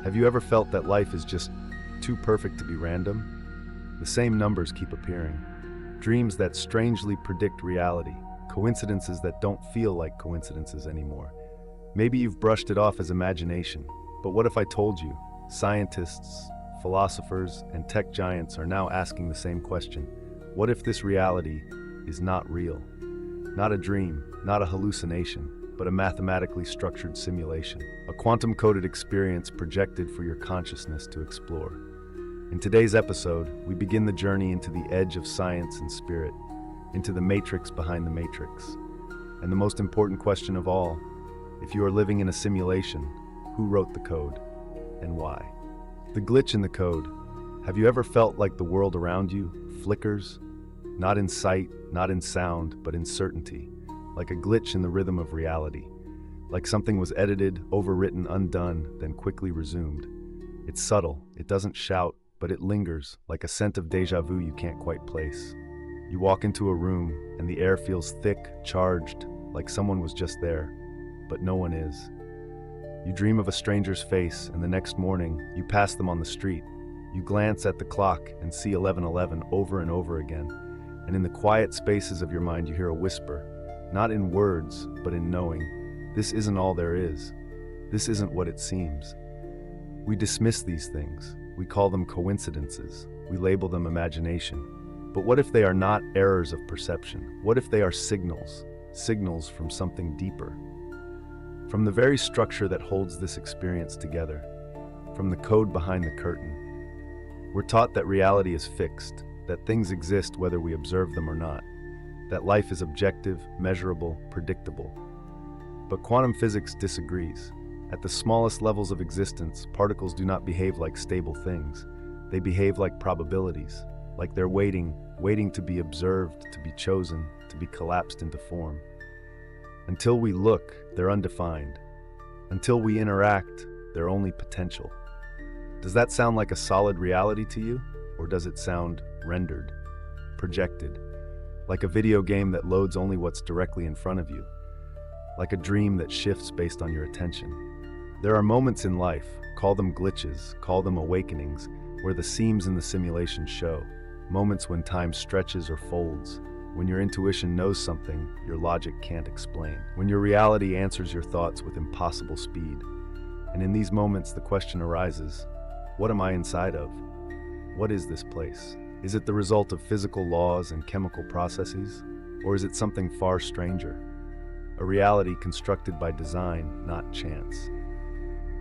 Have you ever felt that life is just too perfect to be random? The same numbers keep appearing. Dreams that strangely predict reality. Coincidences that don't feel like coincidences anymore. Maybe you've brushed it off as imagination, but what if I told you? Scientists, philosophers, and tech giants are now asking the same question. What if this reality is not real? Not a dream, not a hallucination, but a mathematically structured simulation. A quantum-coded experience projected for your consciousness to explore. In today's episode, we begin the journey into the edge of science and spirit, into the matrix behind the matrix. And the most important question of all, if you are living in a simulation, who wrote the code and why? The glitch in the code. Have you ever felt like the world around you flickers? Not in sight, not in sound, but in certainty. Like a glitch in the rhythm of reality. Like something was edited, overwritten, undone, then quickly resumed. It's subtle, it doesn't shout, but it lingers, like a scent of déjà vu you can't quite place. You walk into a room, and the air feels thick, charged, like someone was just there, but no one is. You dream of a stranger's face, and the next morning, you pass them on the street. You glance at the clock and see 11:11 over and over again, and in the quiet spaces of your mind you hear a whisper, not in words, but in knowing, this isn't all there is. This isn't what it seems. We dismiss these things. We call them coincidences. We label them imagination. But what if they are not errors of perception? What if they are signals? Signals from something deeper? From the very structure that holds this experience together, from the code behind the curtain. We're taught that reality is fixed, that things exist whether we observe them or not, that life is objective, measurable, predictable. But quantum physics disagrees. At the smallest levels of existence, particles do not behave like stable things. They behave like probabilities, like they're waiting to be observed, to be chosen, to be collapsed into form. Until we look, they're undefined. Until we interact, they're only potential. Does that sound like a solid reality to you? Or does it sound rendered, projected? Like a video game that loads only what's directly in front of you. Like a dream that shifts based on your attention. There are moments in life, call them glitches, call them awakenings, where the seams in the simulation show. Moments when time stretches or folds. When your intuition knows something your logic can't explain. When your reality answers your thoughts with impossible speed. And in these moments the question arises, what am I inside of? What is this place? Is it the result of physical laws and chemical processes? Or is it something far stranger? A reality constructed by design, not chance.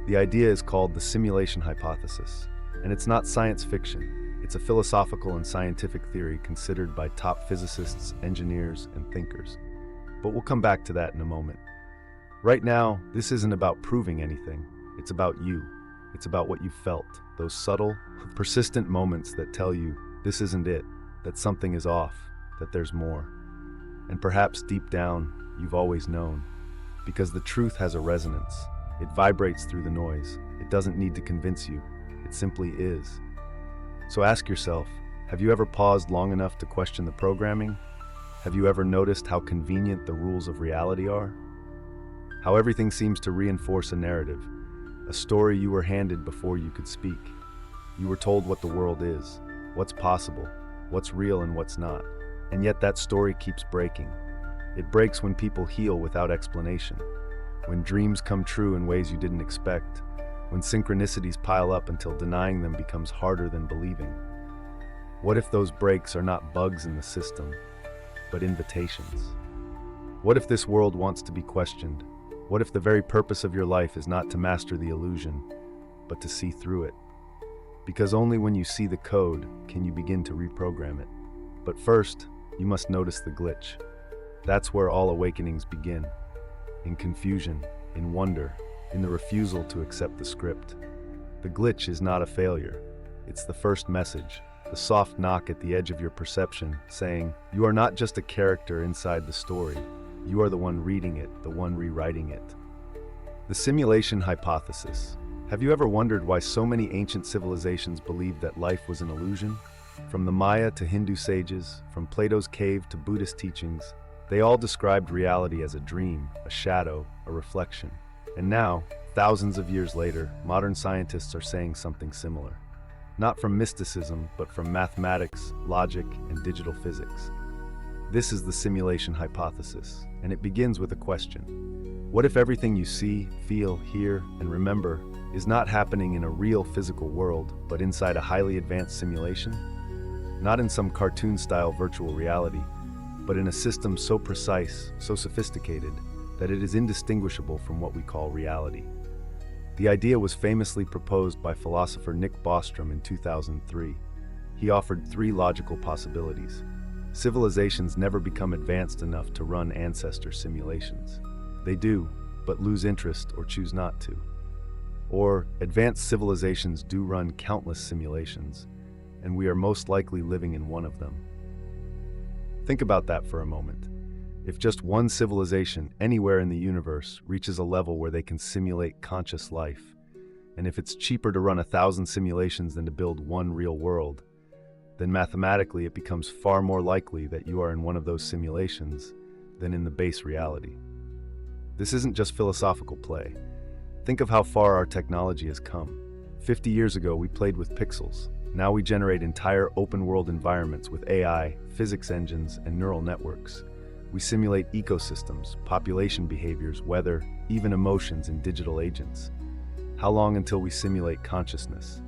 The idea is called the simulation hypothesis, and it's not science fiction. It's a philosophical and scientific theory considered by top physicists, engineers, and thinkers. But we'll come back to that in a moment. Right now, this isn't about proving anything. It's about you. It's about what you felt, those subtle, persistent moments that tell you this isn't it, that something is off, that there's more. And perhaps deep down, you've always known. Because the truth has a resonance. It vibrates through the noise. It doesn't need to convince you. It simply is. So ask yourself, have you ever paused long enough to question the programming? Have you ever noticed how convenient the rules of reality are? How everything seems to reinforce a narrative, a story you were handed before you could speak. You were told what the world is, what's possible, what's real and what's not. And yet that story keeps breaking. It breaks when people heal without explanation, when dreams come true in ways you didn't expect, when synchronicities pile up until denying them becomes harder than believing. What if those breaks are not bugs in the system, but invitations? What if this world wants to be questioned? What if the very purpose of your life is not to master the illusion, but to see through it? Because only when you see the code can you begin to reprogram it. But first, you must notice the glitch. That's where all awakenings begin. In confusion, in wonder, in the refusal to accept the script. The glitch is not a failure. It's the first message, the soft knock at the edge of your perception, saying, you are not just a character inside the story. You are the one reading it, the one rewriting it. The simulation hypothesis. Have you ever wondered why so many ancient civilizations believed that life was an illusion? From the Maya to Hindu sages, from Plato's cave to Buddhist teachings, they all described reality as a dream, a shadow, a reflection. And now, Thousands of years later, modern scientists are saying something similar. Not from mysticism, but from mathematics, logic, and digital physics. This is the simulation hypothesis, and it begins with a question. What if everything you see, feel, hear, and remember is not happening in a real physical world, but inside a highly advanced simulation? Not in some cartoon-style virtual reality, but in a system so precise, so sophisticated, that it is indistinguishable from what we call reality. The idea was famously proposed by philosopher Nick Bostrom in 2003. He offered three logical possibilities. Civilizations never become advanced enough to run ancestor simulations. They do, but lose interest or choose not to. Or, advanced civilizations do run countless simulations, and we are most likely living in one of them. Think about that for a moment. If just one civilization anywhere in the universe reaches a level where they can simulate conscious life, and if it's cheaper to run 1,000 simulations than to build one real world, then mathematically it becomes far more likely that you are in one of those simulations than in the base reality. This isn't just philosophical play. Think of how far our technology has come. 50 years ago, we played with pixels. Now we generate entire open-world environments with AI, physics engines, and neural networks. We simulate ecosystems, population behaviors, weather, even emotions in digital agents. How long until we simulate consciousness?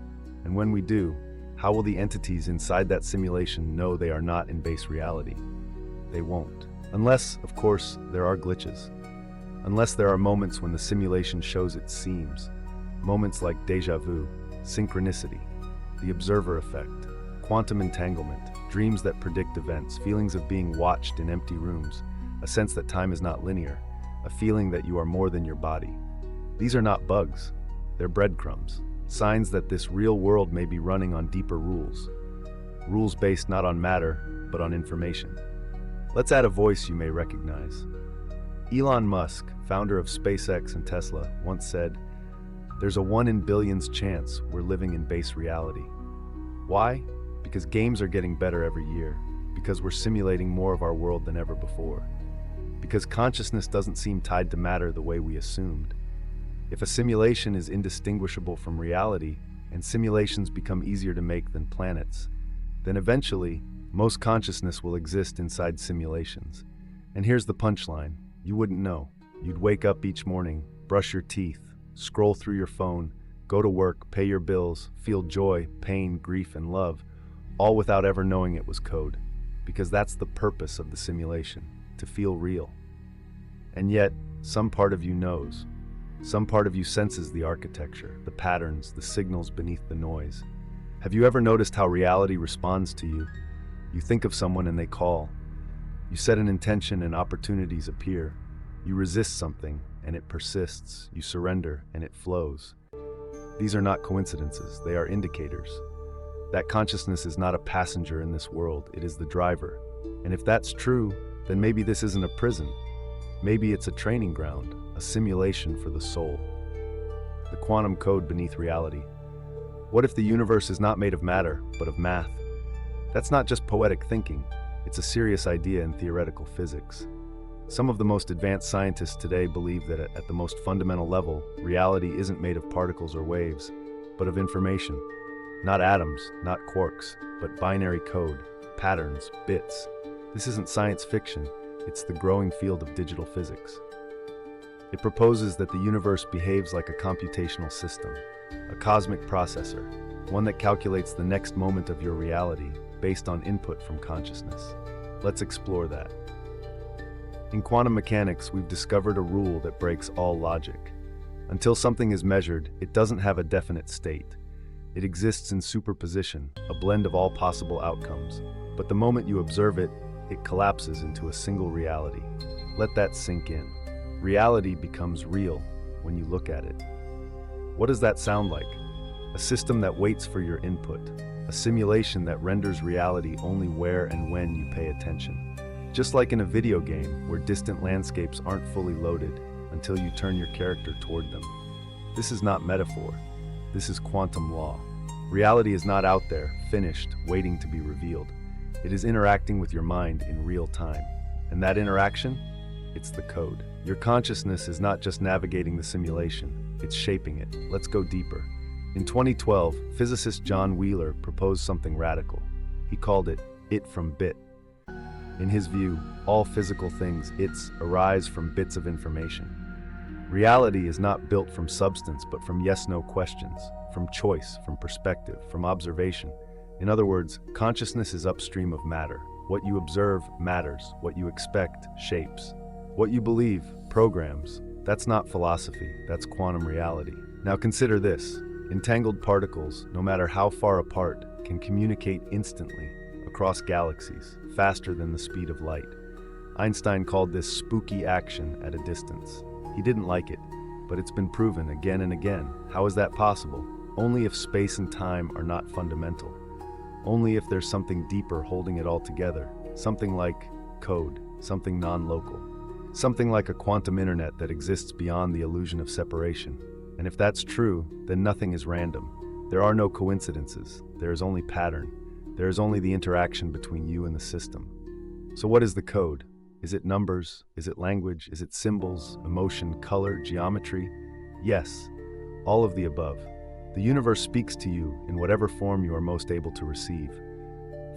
And when we do, how will the entities inside that simulation know they are not in base reality? They won't. Unless, of course, there are glitches. Unless there are moments when the simulation shows its seams. Moments like déjà vu, synchronicity, the observer effect, quantum entanglement, dreams that predict events, feelings of being watched in empty rooms, a sense that time is not linear, a feeling that you are more than your body. These are not bugs, they're breadcrumbs, signs that this real world may be running on deeper rules. Rules based not on matter, but on information. Let's add a voice you may recognize. Elon Musk, founder of SpaceX and Tesla, once said, "There's a 1 in billions chance we're living in base reality." Why? Because games are getting better every year, because we're simulating more of our world than ever before, because consciousness doesn't seem tied to matter the way we assumed. If a simulation is indistinguishable from reality, and simulations become easier to make than planets, then eventually, most consciousness will exist inside simulations. And here's the punchline. You wouldn't know. You'd wake up each morning, brush your teeth, scroll through your phone, go to work, pay your bills, feel joy, pain, grief, and love, all without ever knowing it was code. Because that's the purpose of the simulation, to feel real. And yet, some part of you knows. Some part of you senses the architecture, the patterns, the signals beneath the noise. Have you ever noticed how reality responds to you? You think of someone and they call. You set an intention and opportunities appear. You resist something and it persists. You surrender and it flows. These are not coincidences, they are indicators. That consciousness is not a passenger in this world, it is the driver. And if that's true, then maybe this isn't a prison. Maybe it's a training ground, a simulation for the soul. The quantum code beneath reality. What if the universe is not made of matter, but of math? That's not just poetic thinking, it's a serious idea in theoretical physics. Some of the most advanced scientists today believe that at the most fundamental level, reality isn't made of particles or waves, but of information. Not atoms, not quarks, but binary code, patterns, bits. This isn't science fiction, it's the growing field of digital physics. It proposes that the universe behaves like a computational system, a cosmic processor, one that calculates the next moment of your reality based on input from consciousness. Let's explore that. In quantum mechanics, we've discovered a rule that breaks all logic. Until something is measured, it doesn't have a definite state. It exists in superposition, a blend of all possible outcomes. But the moment you observe it, it collapses into a single reality. Let that sink in. Reality becomes real when you look at it. What does that sound like? A system that waits for your input. A simulation that renders reality only where and when you pay attention. Just like in a video game where distant landscapes aren't fully loaded until you turn your character toward them. This is not metaphor. This is quantum law. Reality is not out there, finished, waiting to be revealed. It is interacting with your mind in real time. And that interaction? It's the code. Your consciousness is not just navigating the simulation. it's shaping it. Let's go deeper. In 2012, physicist John Wheeler proposed something radical. He called it "it from bit." In his view, all physical things, its, arise from bits of information. Reality is not built from substance, but from yes-no questions, from choice, from perspective, from observation. In other words, consciousness is upstream of matter. What you observe matters. What you expect shapes. What you believe programs. That's not philosophy, that's quantum reality. Now consider this. Entangled particles, no matter how far apart, can communicate instantly across galaxies, faster than the speed of light. Einstein called this spooky action at a distance. He didn't like it, but it's been proven again and again. How is that possible? Only if space and time are not fundamental. Only if there's something deeper holding it all together. Something like code, something non-local. Something like a quantum internet that exists beyond the illusion of separation. And if that's true, then nothing is random. There are no coincidences. There is only pattern. There is only the interaction between you and the system. So what is the code? Is it numbers? Is it language? Is it symbols, emotion, color, geometry? Yes, all of the above. The universe speaks to you in whatever form you are most able to receive.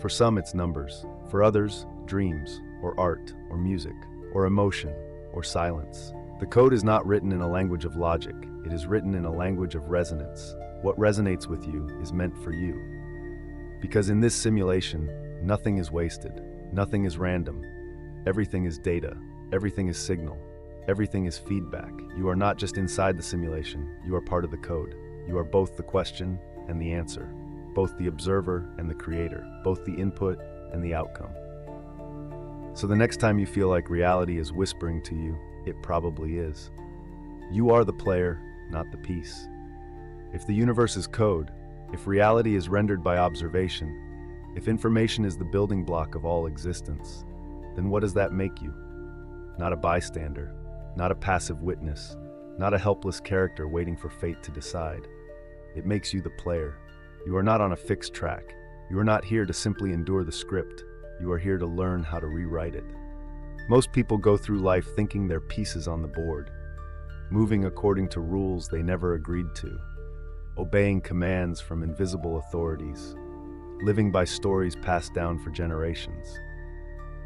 For some, it's numbers. For others, dreams, or art, or music, or emotion, or silence. The code is not written in a language of logic. It is written in a language of resonance. What resonates with you is meant for you. Because in this simulation, nothing is wasted. Nothing is random. Everything is data. Everything is signal. Everything is feedback. You are not just inside the simulation. You are part of the code. You are both the question and the answer, both the observer and the creator, both the input and the outcome. So the next time you feel like reality is whispering to you, it probably is. You are the player, not the piece. If the universe is code, if reality is rendered by observation, if information is the building block of all existence, then what does that make you? Not a bystander, not a passive witness, not a helpless character waiting for fate to decide. It makes you the player. You are not on a fixed track. You are not here to simply endure the script. You are here to learn how to rewrite it. Most people go through life thinking they're pieces on the board, moving according to rules they never agreed to, obeying commands from invisible authorities, living by stories passed down for generations.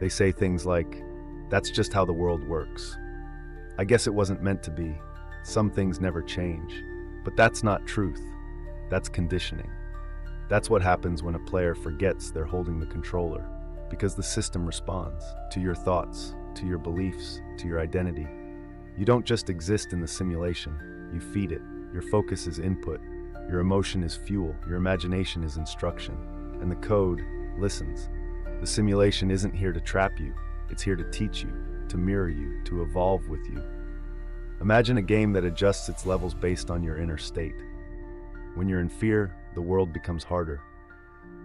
They say things like, "That's just how the world works. I guess it wasn't meant to be. Some things never change." But that's not truth. That's conditioning. That's what happens when a player forgets they're holding the controller, because the system responds to your thoughts, to your beliefs, to your identity. You don't just exist in the simulation, you feed it. Your focus is input, your emotion is fuel, your imagination is instruction, and the code listens. The simulation isn't here to trap you, it's here to teach you, to mirror you, to evolve with you. Imagine a game that adjusts its levels based on your inner state. When you're in fear, the world becomes harder.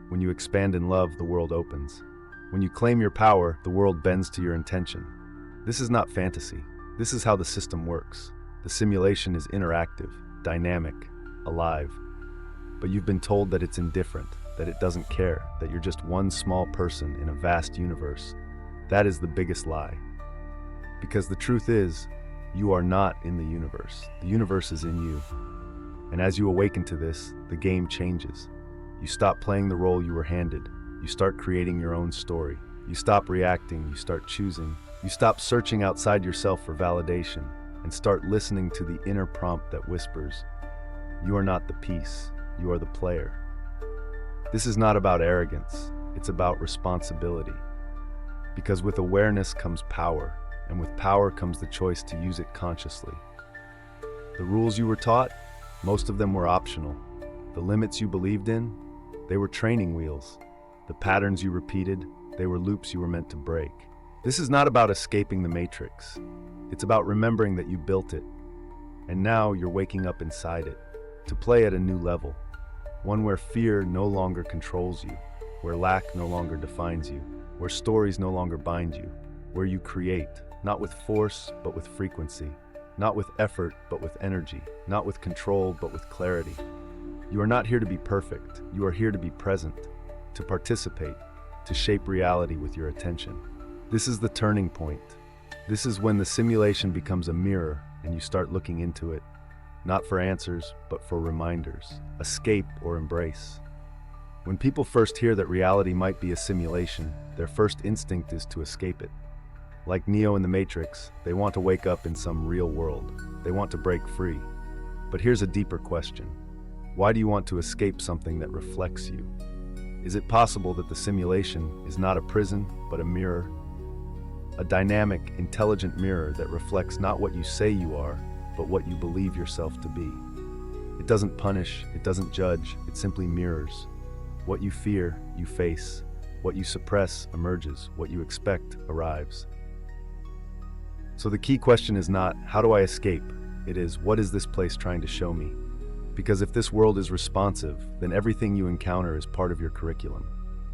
When you expand in love, the world opens. When you claim your power, the world bends to your intention. This is not fantasy. This is how the system works. The simulation is interactive, dynamic, alive. But you've been told that it's indifferent, that it doesn't care, that you're just one small person in a vast universe. That is the biggest lie. Because the truth is, you are not in the universe. The universe is in you. And as you awaken to this, the game changes. You stop playing the role you were handed. You start creating your own story. You stop reacting, you start choosing. You stop searching outside yourself for validation and start listening to the inner prompt that whispers, "You are not the piece, you are the player." This is not about arrogance, it's about responsibility. Because with awareness comes power, and with power comes the choice to use it consciously. The rules you were taught, most of them were optional. The limits you believed in, they were training wheels. The patterns you repeated, they were loops you were meant to break. This is not about escaping the matrix. It's about remembering that you built it. And now you're waking up inside it, to play at a new level. One where fear no longer controls you, where lack no longer defines you, where stories no longer bind you, where you create, not with force, but with frequency. Not with effort, but with energy. Not with control, but with clarity. You are not here to be perfect. You are here to be present, to participate, to shape reality with your attention. This is the turning point. This is when the simulation becomes a mirror and you start looking into it. not for answers, but for reminders, escape or embrace. When people first hear that reality might be a simulation, their first instinct is to escape it. Like Neo in the Matrix, they want to wake up in some real world. They want to break free. But here's a deeper question. Why do you want to escape something that reflects you? Is it possible that the simulation is not a prison, but a mirror? A dynamic, intelligent mirror that reflects not what you say you are, but what you believe yourself to be. It doesn't punish, it doesn't judge, it simply mirrors. What you fear, you face. What you suppress emerges. What you expect arrives. So the key question is not, how do I escape? It is, what is this place trying to show me? Because if this world is responsive, then everything you encounter is part of your curriculum.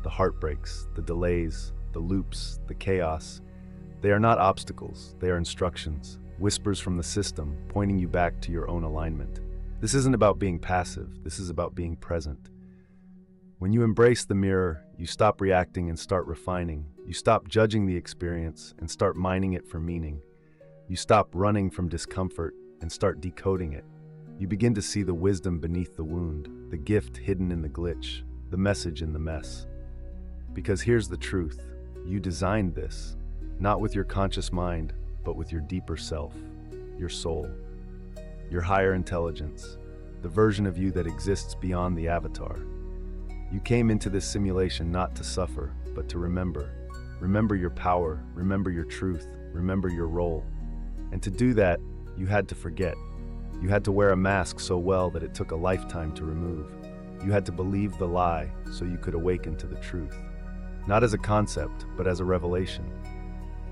The heartbreaks, the delays, the loops, the chaos, they are not obstacles, they are instructions, whispers from the system pointing you back to your own alignment. This isn't about being passive, this is about being present. When you embrace the mirror, you stop reacting and start refining. You stop judging the experience and start mining it for meaning. You stop running from discomfort and start decoding it. You begin to see the wisdom beneath the wound, the gift hidden in the glitch, the message in the mess. Because here's the truth, you designed this, not with your conscious mind, but with your deeper self, your soul, your higher intelligence, the version of you that exists beyond the avatar. You came into this simulation not to suffer, but to remember. Remember your power, remember your truth, remember your role. And to do that, you had to forget. You had to wear a mask so well that it took a lifetime to remove. You had to believe the lie so you could awaken to the truth. Not as a concept, but as a revelation.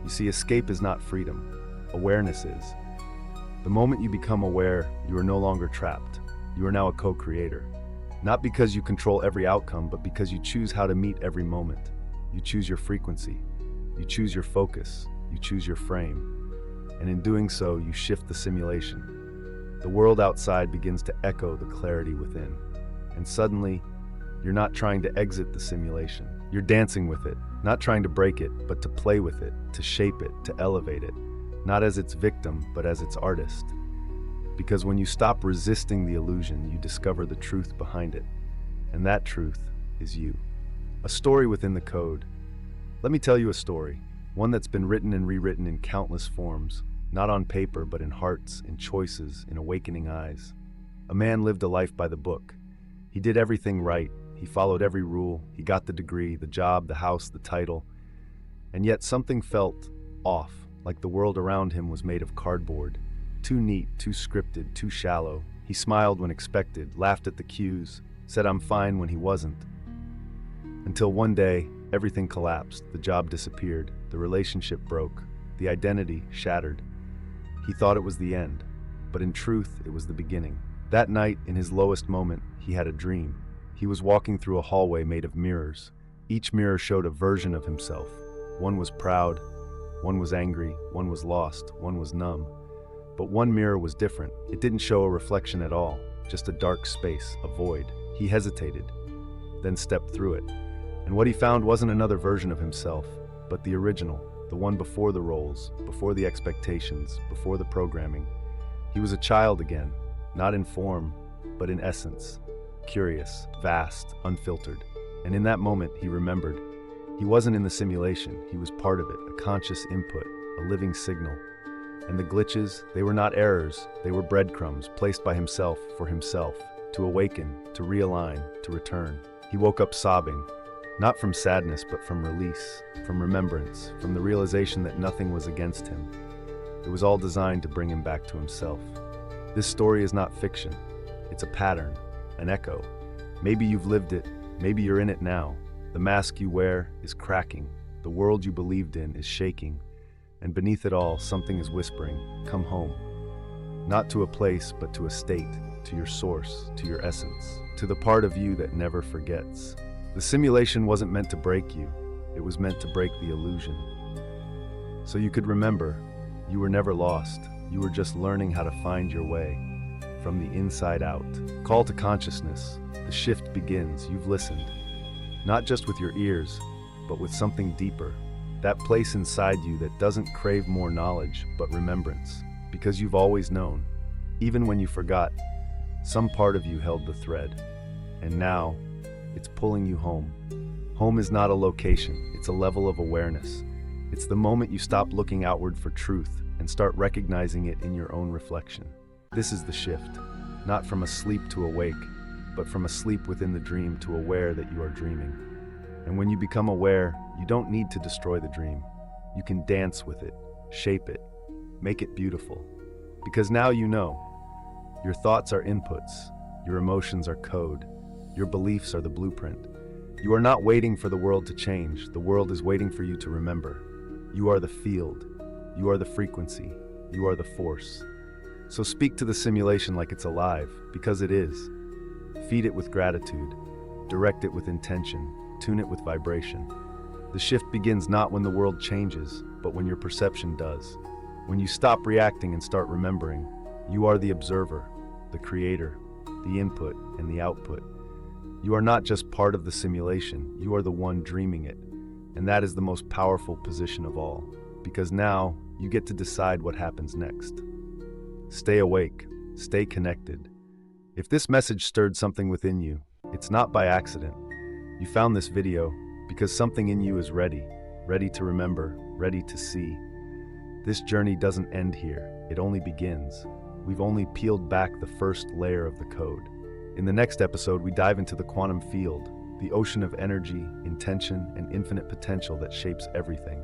You see, escape is not freedom. Awareness is. The moment you become aware, you are no longer trapped. You are now a co-creator. Not because you control every outcome, but because you choose how to meet every moment. You choose your frequency. You choose your focus. You choose your frame. And in doing so, you shift the simulation. The world outside begins to echo the clarity within. And suddenly, you're not trying to exit the simulation. You're dancing with it, not trying to break it, but to play with it, to shape it, to elevate it. Not as its victim, but as its artist. Because when you stop resisting the illusion, you discover the truth behind it. And that truth is you. A story within the code. Let me tell you a story. One that's been written and rewritten in countless forms. Not on paper, but in hearts, in choices, in awakening eyes. A man lived a life by the book. He did everything right. He followed every rule. He got the degree, the job, the house, the title. And yet something felt off, like the world around him was made of cardboard. Too neat, too scripted, too shallow. He smiled when expected, laughed at the cues, said I'm fine when he wasn't. Until one day, everything collapsed. The job disappeared. The relationship broke. The identity shattered. He thought it was the end, but in truth, it was the beginning. That night, in his lowest moment, he had a dream. He was walking through a hallway made of mirrors. Each mirror showed a version of himself. One was proud, one was angry, one was lost, one was numb. But one mirror was different. It didn't show a reflection at all, just a dark space, a void. He hesitated, then stepped through it. And what he found wasn't another version of himself, but the original, the one before the roles, before the expectations, before the programming. He was a child again, not in form, but in essence. Curious, vast, unfiltered. And in that moment, he remembered. He wasn't in the simulation, he was part of it, a conscious input, a living signal. And the glitches, they were not errors, they were breadcrumbs placed by himself for himself, to awaken, to realign, to return. He woke up sobbing, not from sadness, but from release, from remembrance, from the realization that nothing was against him. It was all designed to bring him back to himself. This story is not fiction. It's a pattern, an echo. Maybe you've lived it, maybe you're in it now. The mask you wear is cracking. The world you believed in is shaking. And beneath it all, something is whispering, come home. Not to a place, but to a state, to your source, to your essence, to the part of you that never forgets. The simulation wasn't meant to break you. It was meant to break the illusion. So you could remember, you were never lost. You were just learning how to find your way, from the inside out. Call to consciousness. The shift begins. You've listened. Not just with your ears, but with something deeper. That place inside you that doesn't crave more knowledge, but remembrance. Because you've always known. Even when you forgot, some part of you held the thread. And now, it's pulling you home. Home is not a location, it's a level of awareness. It's the moment you stop looking outward for truth and start recognizing it in your own reflection. This is the shift, not from asleep to awake, but from asleep within the dream to aware that you are dreaming. And when you become aware, you don't need to destroy the dream. You can dance with it, shape it, make it beautiful. Because now you know. Your thoughts are inputs, your emotions are code, your beliefs are the blueprint. You are not waiting for the world to change, the world is waiting for you to remember. You are the field, you are the frequency, you are the force. So speak to the simulation like it's alive, because it is. Feed it with gratitude, direct it with intention, tune it with vibration. The shift begins not when the world changes, but when your perception does. When you stop reacting and start remembering, you are the observer, the creator, the input, and the output. You are not just part of the simulation, you are the one dreaming it. And that is the most powerful position of all, because now you get to decide what happens next. Stay awake, stay connected. If this message stirred something within you, it's not by accident. You found this video because something in you is ready to remember, ready to see. This journey doesn't end here, it only begins. We've only peeled back the first layer of the code. In the next episode, we dive into the quantum field, the ocean of energy, intention, and infinite potential that shapes everything.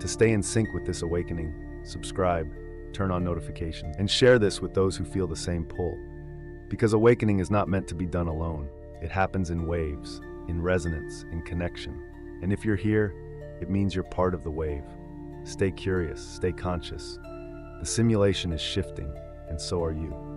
To stay in sync with this awakening, subscribe, turn on notifications, and share this with those who feel the same pull. Because awakening is not meant to be done alone. It happens in waves, in resonance, in connection. And if you're here, it means you're part of the wave. Stay curious, stay conscious. The simulation is shifting, and so are you.